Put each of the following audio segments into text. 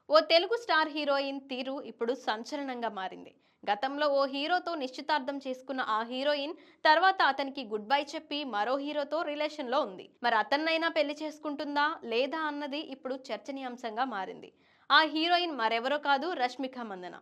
ఓ Telugu star heroine తీరు ఇప్పుడు సంచలనంగా మారింది. గతంలో ఓ హీరోతో నిశ్చితార్థం చేసుకున్న ఆ హీరోయిన్ తర్వాత అతనికి గుడ్ బై చెప్పి మరో హీరోతో రిలేషన్లో ఉంది. మరి అతన్నైనా పెళ్లి చేసుకుంటుందా లేదా అన్నది ఇప్పుడు చర్చనీయాంశంగా మారింది. ఆ హీరోయిన్ మరెవరో కాదు, రష్మిక మందన.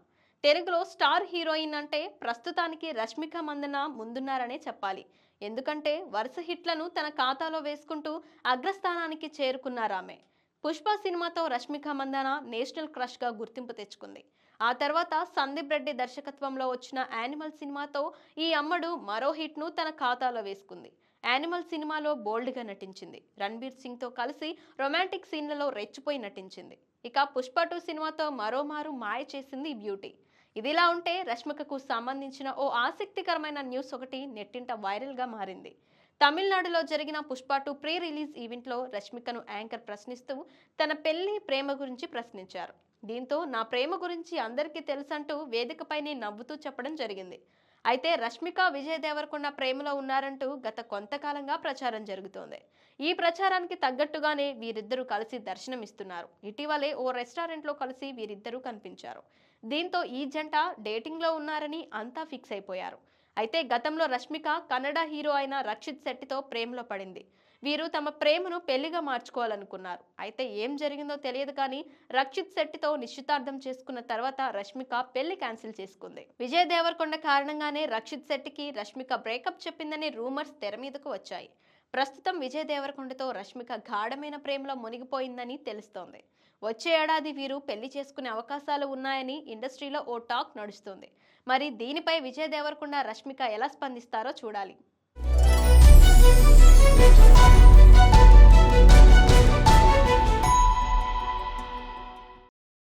తెలుగులో స్టార్ హీరోయిన్ అంటే ప్రస్తుతానికి రష్మిక మందన ముందున్నారనే చెప్పాలి. ఎందుకంటే వరుస హిట్లను తన ఖాతాలో వేసుకుంటూ అగ్రస్థానానికి చేరుకున్నారామె. పుష్ప సినిమాతో రష్మిక మందాన నేషనల్ క్రష్ గా గుర్తింపు తెచ్చుకుంది. ఆ తర్వాత సందీప్ రెడ్డి దర్శకత్వంలో వచ్చిన యానిమల్ సినిమాతో ఈ అమ్మడు మరో హిట్ ను తన ఖాతాలో వేసుకుంది. యానిమల్ సినిమాలో బోల్డ్ గా నటించింది. రణ్బీర్ సింగ్ తో కలిసి రొమాంటిక్ సీన్లలో రెచ్చిపోయి నటించింది. ఇక పుష్ప 2 సినిమాతో మరోమారు మాయ చేసింది ఈ బ్యూటీ. ఇదిలా ఉంటే రష్మికకు సంబంధించిన ఓ ఆసక్తికరమైన న్యూస్ ఒకటి నెట్టింట వైరల్ గా మారింది. తమిళనాడులో జరిగిన పుష్ప 2 ప్రీ రిలీజ్ ఈవెంట్లో రష్మికను యాంకర్ ప్రశ్నిస్తూ తన పెళ్లి ప్రేమ గురించి ప్రశ్నించారు. దీంతో నా ప్రేమ గురించి అందరికీ తెలుసంటూ వేదికపైనే నవ్వుతూ చెప్పడం జరిగింది. అయితే రష్మిక విజయ్ దేవరకొండ ప్రేమలో ఉన్నారంటూ గత కొంతకాలంగా ప్రచారం జరుగుతోంది. ఈ ప్రచారానికి తగ్గట్టుగానే వీరిద్దరూ కలిసి దర్శనమిస్తున్నారు. ఇటీవలే ఓ రెస్టారెంట్లో కలిసి వీరిద్దరూ కనిపించారు. దీంతో ఈ జంట డేటింగ్లో ఉన్నారని అంతా ఫిక్స్ అయిపోయారు. అయితే గతంలో రష్మిక కన్నడ హీరో అయిన రక్షిత్ శెట్టితో ప్రేమలో పడింది. వీరు తమ ప్రేమను పెళ్లిగా మార్చుకోవాలనుకున్నారు. అయితే ఏం జరిగిందో తెలియదు కానీ రక్షిత్ శెట్టితో నిశ్చితార్థం చేసుకున్న తర్వాత రష్మిక పెళ్లి క్యాన్సిల్ చేసుకుంది. విజయ్ దేవరకొండ కారణంగానే రక్షిత్ శెట్టికి రష్మిక బ్రేకప్ చెప్పిందని రూమర్స్ తెర మీదకు వచ్చాయి. ప్రస్తుతం విజయ్ దేవరకొండతో రష్మిక గాఢమైన ప్రేమలో మునిగిపోయిందని తెలుస్తోంది. వచ్చే ఏడాది వీరు పెళ్లి చేసుకునే అవకాశాలు ఉన్నాయని ఇండస్ట్రీలో ఓ టాక్ నడుస్తుంది. మరి దీనిపై విజయ్ దేవరకొండ రష్మిక ఎలా స్పందిస్తారో చూడాలి.